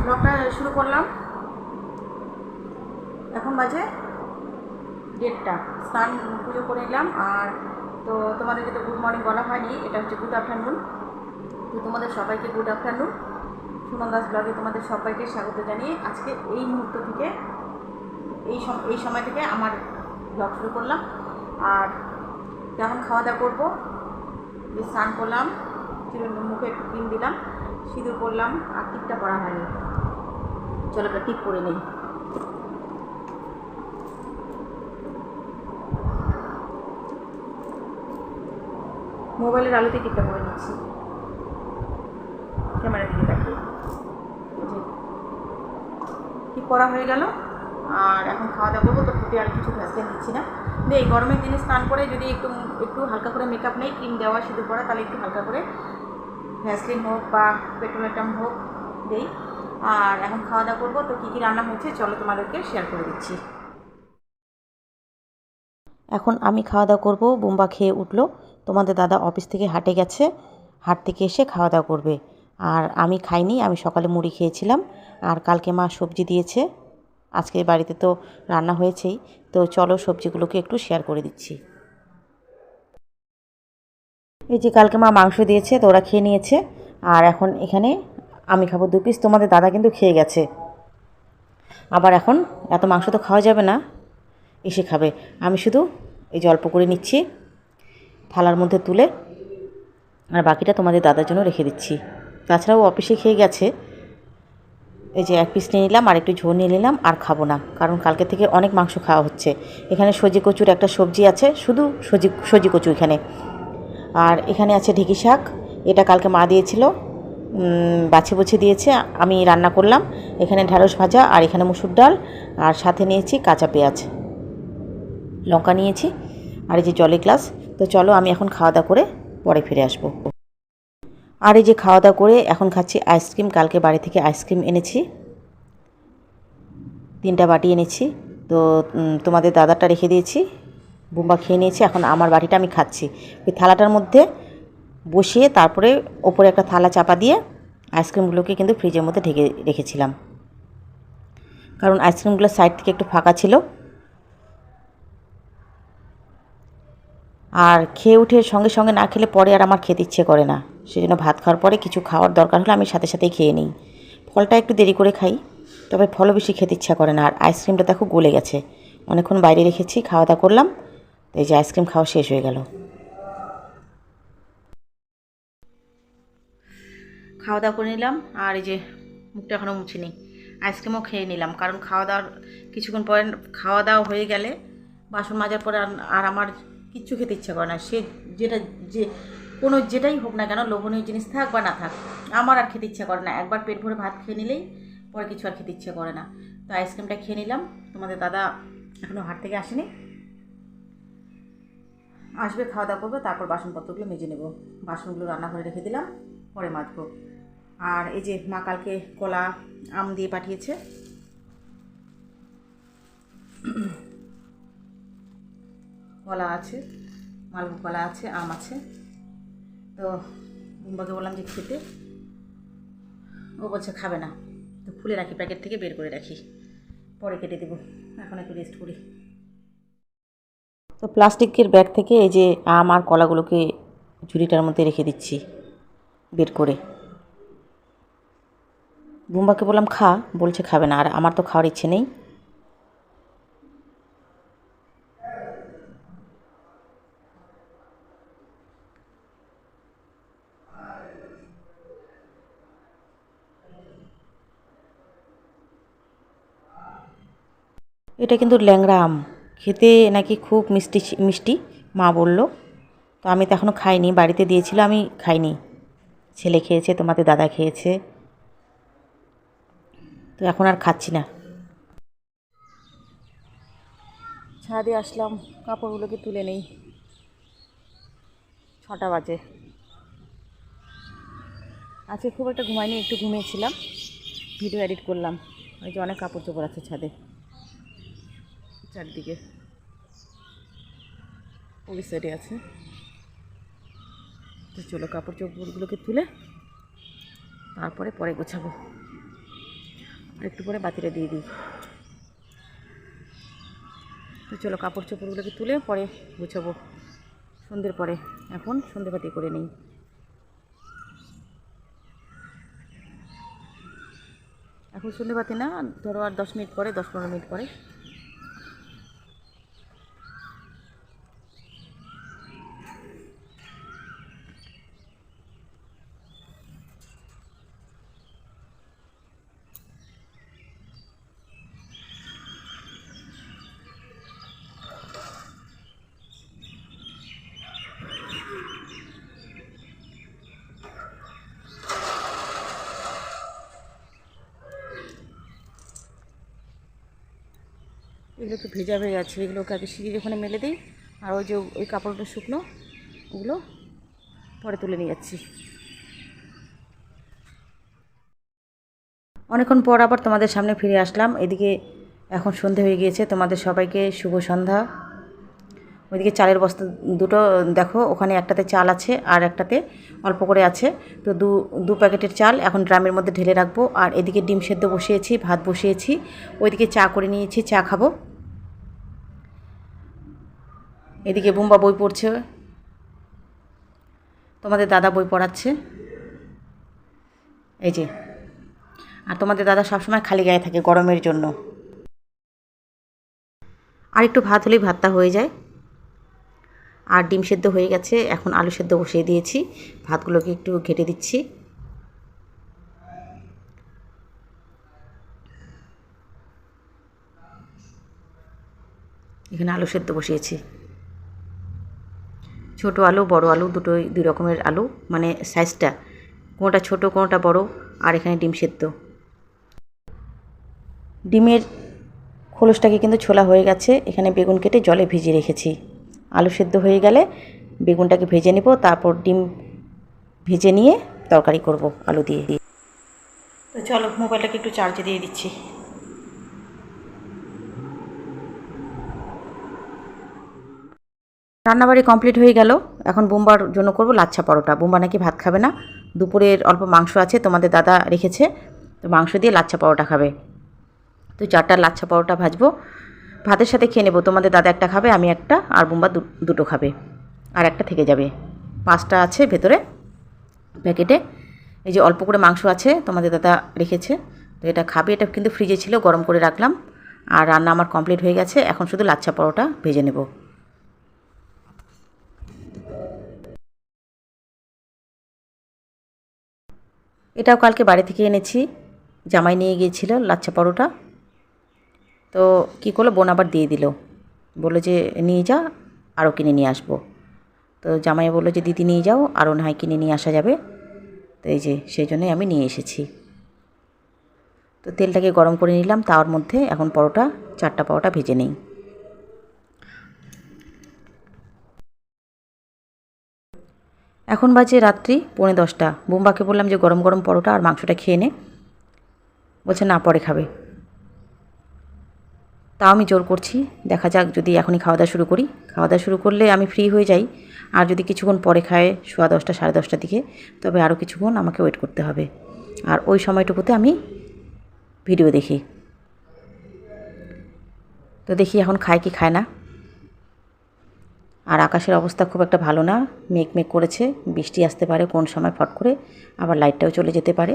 ব্লগটা শুরু করলাম। এখন বাজে 1:30। স্নান পুজো করে নিলাম। আর তো তোমাদেরকে তো গুড মর্নিং বলা হয়নি, এটা হচ্ছে গুড আফটারনুন। তো তোমাদের সবাইকে গুড আফটারনুন। সুমন দাস ব্লগে তোমাদের সবাইকে স্বাগত জানিয়ে আজকে এই মুহূর্ত থেকে এই সময় থেকে আমার ব্লগ শুরু করলাম। আর কেমন খাওয়া দাওয়া করবো, যে স্নান করলাম, মুখে ক্রিম দিলাম, সিঁদুর করলাম, আর টিপটা করা হয়নি। চলো একটা টিপ করে নেই। মোবাইলের আলোতে টিপটা করে নিচ্ছি, ক্যামেরার দিকে তাকিয়ে। টিপ করা হয়ে গেল। আর এখন খাওয়া দাওয়া করবো। তো ফুটে আর কিছু ভ্যাসলিন দিচ্ছি না। কিন্তু এই গরমের দিনে স্নান করে যদি একটু হালকা করে মেকআপ নেই, ক্রিম দেওয়া, সিঁদুর পরা, তাহলে একটু হালকা করে ভ্যাসলিন হোক বা পেট্রোলেটাম হোক দেই। আর এখন খাওয়া দাওয়া করবো। তো কী কী রান্না হয়েছে চলো তোমাদেরকে শেয়ার করে দিচ্ছি। এখন আমি খাওয়া দাওয়া করবো। বোম্বা খেয়ে উঠলো। তোমাদের দাদা অফিস থেকে হাটে গেছে, হাট থেকে এসে খাওয়া দাওয়া করবে। আর আমি খাইনি, আমি সকালে মুড়ি খেয়েছিলাম। আর কালকে মা সবজি দিয়েছে, আজকে বাড়িতে তো রান্না হয়েছেই। তো চলো সবজিগুলোকে একটু শেয়ার করে দিচ্ছি। এই যে কালকে মা মাংস দিয়েছে, তো ওরা খেয়ে নিয়েছে। আর এখন এখানে আমি খাবো 2 পিস। তোমাদের দাদা কিন্তু খেয়ে গেছে। আবার এখন এত মাংস তো খাওয়া যাবে না, এসে খাবে। আমি শুধু এই যে অল্প করে নিচ্ছি থালার মধ্যে তুলে, আর বাকিটা তোমাদের দাদার জন্য রেখে দিচ্ছি। তাছাড়াও অফিসে খেয়ে গেছে। এই যে 1 পিস নিয়ে নিলাম, আর একটু ঝোল নিয়ে নিলাম। আর খাবো না, কারণ কালকে থেকে অনেক মাংস খাওয়া হচ্ছে। এখানে সজি কচুর একটা সবজি আছে, শুধু সজি কচু এখানে। আর এখানে আছে ঢেঁকি শাক, এটা কালকে মা দিয়েছিল, বাছে বুছে দিয়েছে, আমি রান্না করলাম। এখানে ঢ্যাঁড়স ভাজা, আর এখানে মুসুর ডাল, আর সাথে নিয়েছি কাঁচা পেঁয়াজ, লঙ্কা নিয়েছি, আর এই যে জলের গ্লাস। তো চলো আমি এখন খাওয়া দাওয়া করে পরে ফিরে আসবো। আর এই যে খাওয়া দাওয়া করে এখন খাচ্ছি আইসক্রিম। কালকে বাড়ি থেকে আইসক্রিম এনেছি, 3টা বাটি এনেছি। তো তোমাদের দাদাটা রেখে দিয়েছি, বোম্বা খেয়ে নিয়েছি। এখন আমার বাটিটা আমি খাচ্ছি। ওই থালাটার মধ্যে বসিয়ে তারপরে ওপরে একটা থালা চাপা দিয়ে আইসক্রিমগুলোকে কিন্তু ফ্রিজের মধ্যে ঢেকে রেখেছিলাম, কারণ আইসক্রিমগুলোর সাইড থেকে একটু ফাঁকা ছিল। আর খেয়ে উঠে সঙ্গে সঙ্গে না খেলে পরে আর আমার খেতে ইচ্ছে করে না। সেজন্য ভাত খাওয়ার পরে কিছু খাওয়ার দরকার হলে আমি সাথে সাথেই খেয়ে নিই। ফলটা একটু দেরি করে খাই, তবে ফলও বেশি খেতে ইচ্ছা করে না। আর আইসক্রিমটা দেখো গলে গেছে, অনেকক্ষণ বাইরে রেখেছি, খাওয়া দাওয়া করলাম। তো এই যে আইসক্রিম খাওয়া শেষ হয়ে গেল। খাওয়া দাওয়া করে নিলাম, আর এই যে মুখটা এখনও মুছিনি। আইসক্রিমও খেয়ে নিলাম, কারণ খাওয়া দাওয়ার কিছুক্ষণ পরে, খাওয়া দাওয়া হয়ে গেলে বাসন মাজার পরে আর আমার কিচ্ছু খেতে ইচ্ছা করে না। সে যে কোনো যেটাই হোক না কেন, লোভনীয় জিনিস থাক বা না থাক, আমার আর খেতে ইচ্ছা করে না। একবার পেট ভরে ভাত খেয়ে নিলেই পরে কিছু আর খেতে ইচ্ছে করে না। তো আইসক্রিমটা খেয়ে নিলাম। তোমাদের দাদা এখনও হাট থেকে আসেনি, আসবে, খাওয়া দাওয়া করবে, তারপর বাসনপত্রগুলো মেজে নেব। বাসনগুলো রান্নাঘরে রেখে দিলাম, পরে মাজবো। আর এই যে মা কালকে কলা আম দিয়ে পাঠিয়েছে, কলা আছে, মালভোগ কলা আছে, আম আছে। তো বুম্বাকে বললাম যে খেতে, ও বলছে খাবে না। তো খুলে রাখি, প্যাকেট থেকে বের করে রাখি, পরে কেটে দেবো। এখন একটু রেস্ট করি। তো প্লাস্টিকের ব্যাগ থেকে এই যে আম আর কলাগুলোকে ঝুড়িটার মধ্যে রেখে দিচ্ছি বের করে। বুম্বাকে বললাম খা, বলছে খাবে না। আর আমার তো খাওয়ার ইচ্ছে নেই। এটা কিন্তু ল্যাংড়া আম, খেতে নাকি খুব মিষ্টি মিষ্টি মা বলল। তো আমি তো এখনও খাইনি, বাড়িতে দিয়েছিল, আমি খাইনি। ছেলে খেয়েছে, তোমাদের দাদা খেয়েছে, তো এখন আর খাচ্ছি না। ছাদে আসলাম, কাপড়গুলোকে তুলে নেই। 6টা বাজে। আজকে খুব একটা ঘুমাইনি, একটু ঘুমিয়েছিলাম, ভিডিও এডিট করলাম। ওই যে অনেক কাপড় চোপড় আছে ছাদে, চারদিকে ওই সাইডে আছে। তো চলো কাপড় চোপড়গুলোকে তুলে তারপরে পরে গোছাবো। আর একটু পরে বাতিটা দিয়ে দিই। তো চলো কাপড় চোপড়গুলোকে তুলে পরে গুছাবো সন্ধ্যের পরে। এখন সন্ধ্যেবাতি করে নিই। এখন সন্ধ্যেবাতি না, ধরো আর 10 মিনিট পরে, 10-15 মিনিট পরে। এগুলো একটু ভেজা হয়ে গেছে, এগুলোকে আগে সিঁড়ির ওখানে মেলে দিই। আর ওই যে ওই কাপড়গুলো শুকনো, ওগুলো পরে তুলে নিয়ে যাচ্ছি। অনেকক্ষণ পর আবার তোমাদের সামনে ফিরে আসলাম। এদিকে এখন সন্ধে হয়ে গিয়েছে। তোমাদের সবাইকে শুভ সন্ধ্যা। ওইদিকে চালের বস্তা দুটো দেখো, ওখানে একটাতে চাল আছে আর একটাতে অল্প করে আছে। তো দু প্যাকেটের চাল এখন ড্রামের মধ্যে ঢেলে রাখবো। আর এদিকে ডিম সেদ্ধ বসিয়েছি, ভাত বসিয়েছি। ওইদিকে চা করে নিয়েছি, চা খাবো। এদিকে বুম্বা বই পড়ছে, তোমাদের দাদা বই পড়াচ্ছে এই যে। আর তোমাদের দাদা সবসময় খালি গায়ে থাকে গরমের জন্য। আর একটু ভাত হলেই ভাতটা হয়ে যায়। আর ডিম সেদ্ধ হয়ে গেছে, এখন আলু সেদ্ধ বসিয়ে দিয়েছি। ভাতগুলোকে একটু ঘেটে দিচ্ছি। এখানে আলু সেদ্ধ বসিয়েছি। ছোট আলু, বড় আলু, দুটোই দুই রকমের আলু, মানে সাইজটা কোনোটা ছোট কোনোটা বড়। আর এখানে ডিম সেদ্ধ। ডিমের খোলসটাকে কিন্তু ছোলা হয়ে গেছে। এখানে বেগুন কেটে জলে ভিজিয়ে রেখেছি। আলু সেদ্ধ হয়ে গেলে বেগুনটাকে ভেজে নেব, তারপর ডিম ভেজে নিয়ে তরকারি করব আলু দিয়ে। তো চলো মোবাইলটাকে একটু চার্জে দিয়ে দিচ্ছি। রান্নাবাড়ি কমপ্লিট হয়ে গেল। এখন বুম্বার জন্য করব লাচ্ছা পরোটা। বুম্বা নাকি ভাত খাবে না, দুপুরের অল্প মাংস আছে তোমাদের দাদা রেখেছে, তো মাংস দিয়ে লাচ্ছা পরোটা খাবে। তো 4টা লাচ্ছা পরোটা ভাজবো, ভাতের সাথে খেয়ে নেবো। তোমাদের দাদা একটা খাবে, আমি একটা, আর বুম্বা দুটো খাবে, আর একটা থেকে যাবে। 5টা আছে ভেতরে প্যাকেটে। এই যে অল্প করে মাংস আছে, তোমাদের দাদা রেখেছে, তো এটা খাবে। এটা কিন্তু ফ্রিজে ছিল, গরম করে রাখলাম। আর রান্না আমার কমপ্লিট হয়ে গেছে, এখন শুধু লাচ্ছা পরোটা ভেজে নেব। এটাও কালকে বাড়ি থেকে এনেছি, জামাই নিয়ে গিয়েছিল লাচ্ছা পরোটা। তো কী করলো, বোন আবার দিয়ে দিল, বললো যে নিয়ে যা, আরও কিনে নিয়ে আসবো। তো জামাই বললো যে দিদি নিয়ে যাও, আরও না হয় কিনে নিয়ে আসা যাবে। তো এই যে সেই জন্যই আমি নিয়ে এসেছি। তো তেলটাকে গরম করে নিলাম, তার মধ্যে এখন পরোটা, 4টা পরোটা ভেজে নেই। এখন বাজে রাত্রি 9:45। বুম্বাকে বললাম যে গরম গরম পরোটা আর মাংসটা খেয়ে নে, বলছে না পরে খাবে। তাও আমি জোর করছি, দেখা যাক যদি এখনই খাওয়া দাওয়া শুরু করি। খাওয়া দাওয়া শুরু করলে আমি ফ্রি হয়ে যাই। আর যদি কিছুক্ষণ পরে খায়, 10:15 10:30টার দিকে, তবে আরও কিছুক্ষণ আমাকে ওয়েট করতে হবে। আর ওই সময়টুকুতে আমি ভিডিও দেখি। তো দেখি এখন খায় কি খায় না। আর আকাশের অবস্থা খুব একটা ভালো না, মেঘ মেঘ করেছে, বৃষ্টি আসতে পারে কোন সময় ফট করে, আবার লাইটটাও চলে যেতে পারে।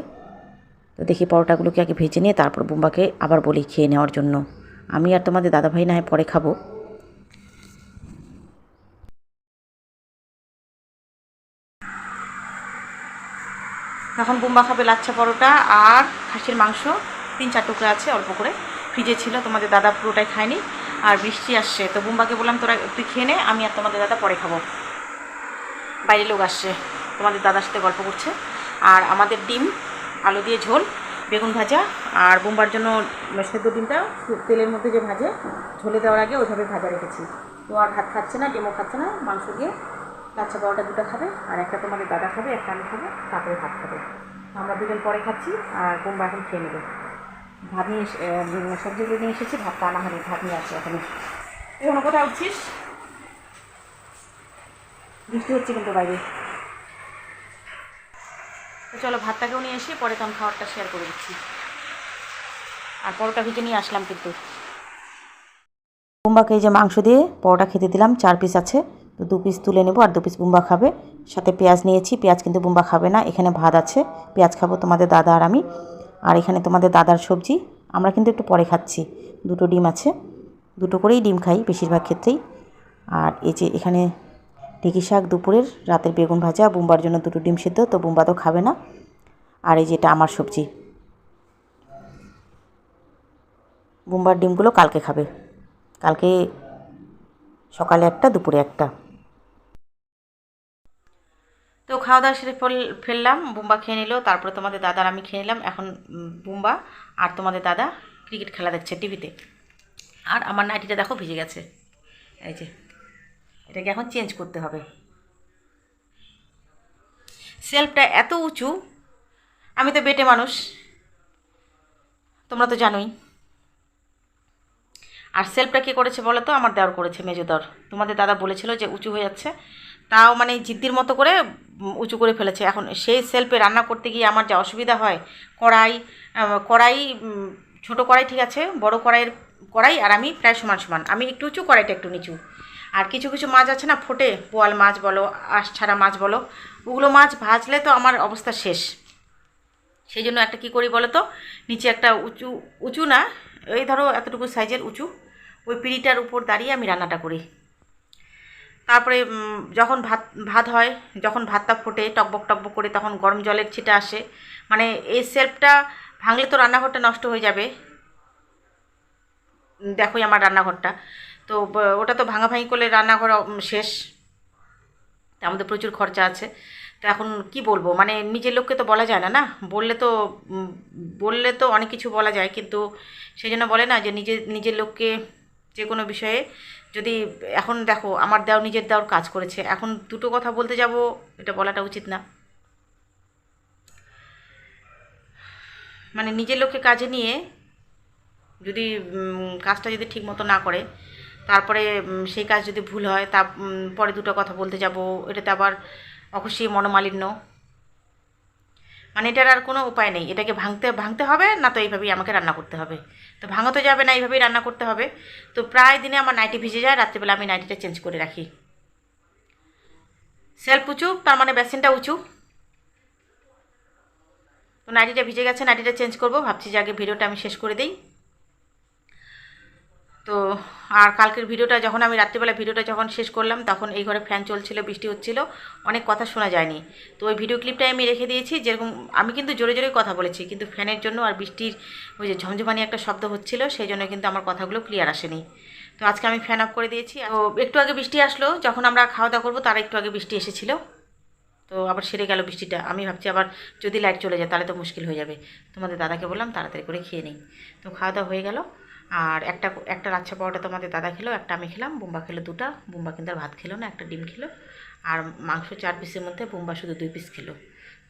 তো দেখি পরোটাগুলোকে আগে ভেজে নিয়ে তারপর বুম্বাকে আবার বলি খেয়ে নেওয়ার জন্য। আমি আর তোমাদের দাদাভাই না হয় পরে খাবো। এখন বুম্বা খাবে লাচ্ছা পরোটা আর খাসির মাংস, 3-4 টুকরা আছে অল্প করে, ফ্রিজে ছিল, তোমাদের দাদা পুরোটাই খায়নি। আর বৃষ্টি আসছে, তো বুম্বাকে বললাম তোরা তুই খেয়ে নে, আমি আর তোমাদের দাদা পরে খাবো। বাইরে লোক আসছে, তোমাদের দাদার সাথে গল্প করছে। আর আমাদের ডিম আলু দিয়ে ঝোল, বেগুন ভাজা, আর বুম্বার জন্য সেদ্ধ ডিমটা তেলের মধ্যে যে ভাজে, ঝোলে দেওয়ার আগে ওইভাবে ভাজা রেখেছি। তো আর ভাত খাচ্ছে না, ডিমও খাচ্ছে না, মাংস দিয়ে লাচ্ছা পরোটা 2টা খাবে, আর একটা তোমাদের দাদা খাবে, একটা আমি খাবো, তারপরে ভাত খাবে। আমরা দুজন পরে খাচ্ছি, আর বুম্বা এখন খেয়ে নেবে। ভাত নিয়ে সবজিগুলো নিয়ে এসেছি, ভাতটা আনা হয়নি, ভাত নিয়ে আসছে এখনই। এখন কোথায় উঠছিস? বৃষ্টি হচ্ছে কিন্তু বাইরে। তো চলো ভাতটাকেও নিয়ে এসে পরে তখন খাবারটা শেয়ার করে দিচ্ছি। আর পরোটা ভেজে নিয়ে আসলাম কিন্তু। বুম্বাকে এই যে মাংস দিয়ে পরোটা খেতে দিলাম, 4 পিস আছে, তো 2 পিস তুলে নেব আর 2 পিস বুম্বা খাবে। সাথে পেঁয়াজ নিয়েছি, পেঁয়াজ কিন্তু বুম্বা খাবে না। এখানে ভাত আছে, পেঁয়াজ খাবো তোমাদের দাদা আর আমি। আর এখানে তোমাদের দাদার সবজি, আমরা কিন্তু একটু পরে খাচ্ছি। 2টো ডিম আছে, 2টো করেই ডিম খাই বেশিরভাগ ক্ষেত্রেই। আর এই যে এখানে ঢেঁকি শাক দুপুরের, রাতের বেগুন ভাজা, বুম্বার জন্য 2টো ডিম সিদ্ধ, তো বুম্বা তো খাবে না। আর এই যে এটা আমার সবজি, বুম্বার ডিমগুলো কালকে খাবে, কালকে সকালে একটা দুপুরে একটা। তো খাওয়া দাওয়া সেরে ফেললাম, বুম্বা খেয়ে নিল, তারপরে তোমাদের দাদা আর আমি খেয়ে নিলাম। এখন বুম্বা আর তোমাদের দাদা ক্রিকেট খেলা দেখছে টিভিতে। আর আমার নাইটিটা দেখো ভিজে গেছে, এই যে এটাকে এখন চেঞ্জ করতে হবে। সেলফটা এত উঁচু, আমি তো বেটে মানুষ, তোমরা তো জানোই। আর সেলফটা কে করেছে বলো তো? আমার দেওয়ার করেছে, মেজো দেওয়ার। তোমাদের দাদা বলেছিল যে উঁচু হয়ে যাচ্ছে, তাও মানে জিদ্দির মতো করে উঁচু করে ফেলেছে। এখন সেই সেলফে রান্না করতে গিয়ে আমার যা অসুবিধা হয়, কড়াই কড়াই ছোটো কড়াই ঠিক আছে, বড় কড়াইয়ের কড়াই আর আমি প্রায় সমান সমান, আমি একটু উঁচু, কড়াইটা একটু নিচু। আর কিছু কিছু মাছ আছে না ফোটে, পোয়াল মাছ বলো, আঁশ ছাড়া মাছ বলো, ওগুলো মাছ ভাজলে তো আমার অবস্থা শেষ। সেই জন্য একটা কী করি বলো তো, নিচে একটা উঁচু, উঁচু না, এই ধরো এতটুকু সাইজের উঁচু, ওই পিঁড়িটার উপর দাঁড়িয়ে আমি রান্নাটা করি। তারপরে যখন ভাত ভাত হয়, যখন ভাতটা ফোটে টকবক টকবক করে, তখন গরম জলের ছিটা আসে। মানে এই সেলফটা ভাঙলে তো রান্নাঘরটা নষ্ট হয়ে যাবে। দেখোই আমার রান্নাঘরটা, তো ওটা তো ভাঙাভাঙি করলে রান্নাঘর শেষ। তা আমাদের প্রচুর খরচা আছে। তো এখন কি বলবো, মানে নিজের লোককে তো বলা যায় না, না বললে তো বললে তো অনেক কিছু বলা যায়, কিন্তু সেই জন্য বলে না যে নিজের লোককে যে কোনো বিষয়ে যদি, এখন দেখো আমার দেওর নিজের দেওর কাজ করেছে, এখন দুটো কথা বলতে যাব, এটা বলাটা উচিত না। মানে নিজের লোককে কাজে নিয়ে যদি কাজটা যদি ঠিক মতো না করে, তারপরে সেই কাজ যদি ভুল হয়, তা পরে দুটো কথা বলতে যাব, এটাতে আবার অখুশি মনোমালিন্য। মানে এটার আর কোনো উপায় নেই, এটাকে ভাঙতে ভাঙতে হবে, না তো এইভাবেই আমাকে রান্না করতে হবে। তো ভাঙাতে যাবে না, এইভাবেই রান্না করতে হবে। তো প্রায় দিনে আমার নাইটি ভিজে যায়, রাত্রিবেলা আমি নাইটিটা চেঞ্জ করে রাখি। সেলফ উঁচু তার মানে বেসিনটা উঁচু, তো নাইটিটা ভিজে গেছে, নাইটিটা চেঞ্জ করব ভাবছি, যে আগে ভিডিওটা আমি শেষ করে দিই। তো আর কালকের ভিডিওটা যখন আমি রাত্রিবেলা ভিডিওটা যখন শেষ করলাম, তখন এই ঘরে ফ্যান চলছিল, বৃষ্টি হচ্ছিল, অনেক কথা শোনা যায়নি। তো ওই ভিডিও ক্লিপটাই আমি রেখে দিয়েছি। যেরকম আমি কিন্তু জোরে জোরে কথা বলেছি, কিন্তু ফ্যানের জন্য আর বৃষ্টির ওই যে ঝমঝমানি একটা শব্দ হচ্ছিল, সেই জন্য কিন্তু আমার কথাগুলো ক্লিয়ার আসেনি। তো আজকে আমি ফ্যান অফ করে দিয়েছি। তো একটু আগে বৃষ্টি আসলো, যখন আমরা খাওয়া দাওয়া করবো তার একটু আগে বৃষ্টি এসেছিলো। তো আবার সেরে গেল বৃষ্টিটা। আমি ভাবছি আবার যদি লাইট চলে যায় তাহলে তো মুশকিল হয়ে যাবে। তোমাদের দাদাকে বললাম তাড়াতাড়ি করে খেয়ে নিই। তো খাওয়া দাওয়া হয়ে গেল। আর একটা লাচ্ছা পরোটা তোমাদের দাদা খেলো, একটা আমি খেলাম, বুম্বা খেলো 2টা। বুম্বা কিন্তু আর ভাত খেলো না, একটা ডিম খেলো। আর মাংস 4 পিসের মধ্যে বুম্বা শুধু 2 পিস খেলো,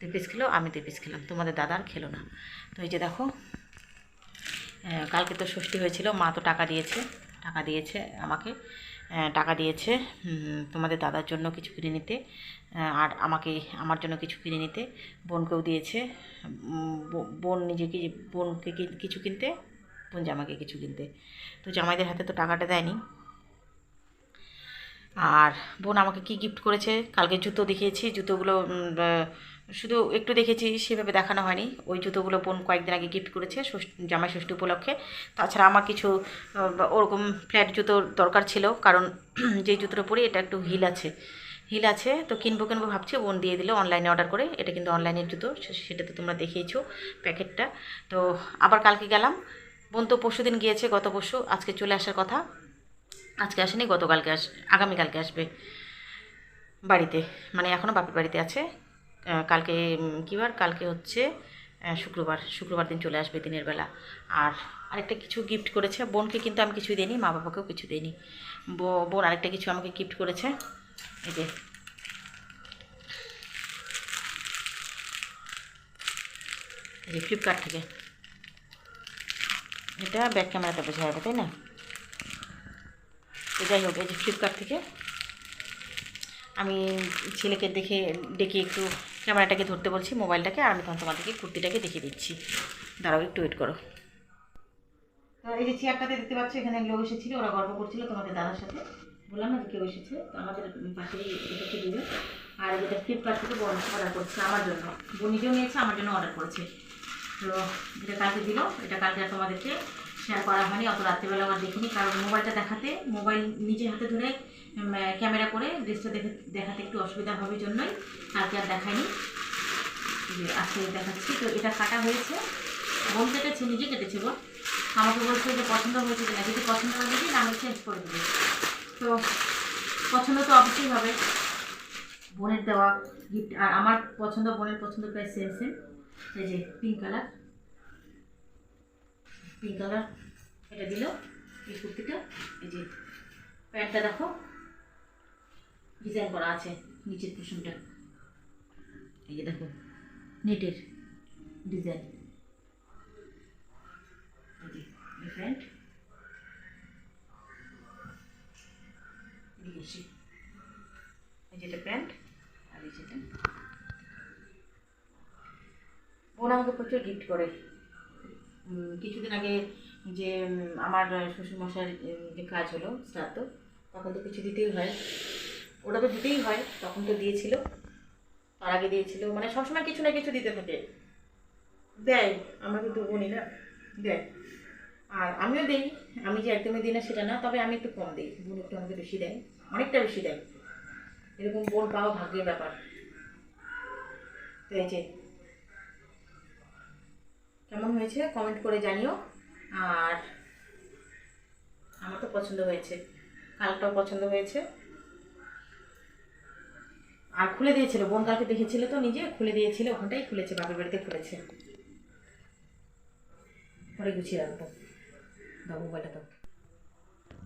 2 পিস খেলো, আমি 2 পিস খেলাম, তোমাদের দাদা আর খেলো না। তো এই যে দেখো, কালকে তো ষষ্ঠী হয়েছিল, মা তো টাকা দিয়েছে, টাকা দিয়েছে আমাকে, টাকা দিয়েছে তোমাদের দাদার জন্য কিছু কিনে নিতে, আর আমাকে আমার জন্য কিছু কিনে নিতে। বোনকেও দিয়েছে, বোন নিজেকে, বোনকে কিছু কিনতে, বোন জামাকে কিছু কিনতে। তো জামাইদের হাতে তো টাকাটা দেয়নি। আর বোন আমাকে কি গিফট করেছে, কালকে জুতো দেখিয়েছি, জুতোগুলো শুধু একটু দেখেছি, সেভাবে দেখানো হয়নি। ওই জুতোগুলো বোন কয়েকদিন আগে গিফট করেছে জামাই ষষ্ঠী উপলক্ষে। তাছাড়া আমার কিছু ওরকম ফ্ল্যাট জুতো দরকার ছিল, কারণ যেই জুতোটা পরি এটা একটু হিল আছে, হিল আছে, তো কিনবো কিনবো ভাবছি, বোন দিয়ে দিল অনলাইনে অর্ডার করে। এটা কিন্তু অনলাইনের জুতো, সেটা তো তোমরা দেখেইছো প্যাকেটটা। তো আবার কালকে গেলাম, বোন তো পরশু দিন গিয়েছে, গত পরশু, আজকে চলে আসার কথা, আজকে আসেনি, গতকালকে আগামীকালকে আসবে বাড়িতে, মানে এখনও বাপের বাড়িতে আছে। কালকে কী বার, কালকে হচ্ছে শুক্রবার, শুক্রবার দিন চলে আসবে দিনের বেলা। আর আরেকটা কিছু গিফট করেছে বোনকে, কিন্তু আমি কিছুই দিইনি, মা বাবাকেও কিছু দিইনি। বোন আরেকটা কিছু আমাকে গিফট করেছে, এই যে ফ্লিপকার্ট থেকে। এটা ব্যাক ক্যামেরাটা বোঝা যাবে, তাই না? তো যাই হোক, এই যে ফ্লিপকার্ট থেকে আমি ছেলেকে ডেকে একটু ক্যামেরাটাকে ধরতে বলছি, মোবাইলটাকে, আর আমি তখন তোমাদেরকে কুর্তিটাকে দেখিয়ে দিচ্ছি। দাঁড়াও একটু ওয়েট করো। তো এই যে চেয়ারটাতে দেখতে পাচ্ছ, এখানে লোক এসেছিলো, ওরা গল্প করছিল তোমাদের দাদার সাথে। বললাম না যে কেউ এসেছে, তো আমাদের পাশেই এসেছে দুজন। আর যেটা ফ্লিপকার্ট থেকে অর্ডার করছে আমার জন্য, বোন নিজেও নিয়েছে, আমার জন্য অর্ডার করেছে। তো এটা কালকে দিল, এটা কালকে আর তোমাদেরকে শেয়ার করা হয়নি, অত রাত্রিবেলা আমার দেখিনি, কারণ মোবাইলটা দেখাতে, মোবাইল নিজের হাতে ধরে ক্যামেরা করে ড্রেসটা দেখাতে একটু অসুবিধা হবে জন্যই কালকে আর দেখায়নি, যে আজকে দেখাচ্ছি। তো এটা কাটা হয়েছে, বোন কেটেছে, নিজে কেটেছে বোন। আমাকে বলছে যে পছন্দ হয়েছে কিনা, যদি পছন্দ হয়ে দিবি না আমি চেঞ্জ করে দেবো। তো পছন্দ তো অবশ্যই হবে, বোনের দেওয়া গিফট আর আমার পছন্দ, বোনের পছন্দ প্রায় সেম সেম। এই যে পিঙ্ক কালার, পিঙ্ক কালার এটা দিল এই কুর্তিটা। এই যে প্যান্টটা দেখো ডিজাইন করা আছে নিচের পোর্শনটা, এই যে দেখো নেটের ডিজাইন, এই যে প্যান্ট দিয়েছি, এই যেটা প্যান্ট আর এই যেটা। বোন আমাকে প্রচুর গিফট করে। কিছুদিন আগে যে আমার শ্বশুরমশাইয়ের যে কাজ হলো শ্রাদ্ধ, তখন তো কিছু দিতেই হয়, ওটা তো দিতেই হয়, তখন তো দিয়েছিল, তার আগে দিয়েছিল, মানে সবসময় কিছু না কিছু দিতে থাকে, দেয়, আমরা কিন্তু বলি না, দেয়। আর আমিও দিই, আমি যে একদমই দিই না সেটা না, তবে আমি একটু কম দিই, বোন একটু আমাকে বেশি দেয়, অনেকটা বেশি দেয়, এরকম বোন পাওয়া ভাগ্যের ব্যাপার। তো এই যে কেমন হয়েছে কমেন্ট করে জানিও। আর আমার তো পছন্দ হয়েছে, কালারটাও পছন্দ হয়েছে। আর খুলে দিয়েছিল বোন, কালকে দেখেছিল তো নিজে খুলে দিয়েছিল, ওখানটাই খুলেছে, বাপের বাড়িতে খুলেছে। পরে গুছিয়ে রাখবো, দাও মোবাইলটা দাও।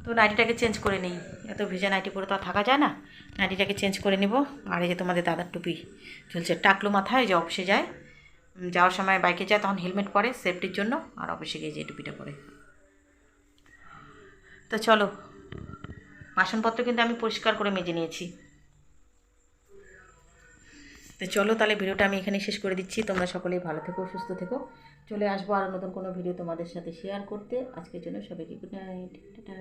তো নাইটিটাকে চেঞ্জ করে নিই, এত ভেজা নাইটি পরে তো আর থাকা যায় না, নাইটিটাকে চেঞ্জ করে নিব। আর এই যে তোমাদের দাদার টুপি চলছে, টাকলো মাথায়, যে অফিসে যায়, যাওয়ার সময় বাইকে যায় তখন হেলমেট পরে সেফটির জন্য, আর অফিসে গিয়ে যে টুপিটা পরে। তো চলো, বাসনপত্র কিন্তু আমি পরিষ্কার করে মেজে নিয়েছি। তো চলো তাহলে ভিডিওটা আমি এখানে শেষ করে দিচ্ছি, তোমরা সকলেই ভালো থেকো, সুস্থ থেকো, চলে আসবো আরও নতুন কোনো ভিডিও তোমাদের সাথে শেয়ার করতে। আজকের জন্য সবাইকে গুড নাইট, টাটা।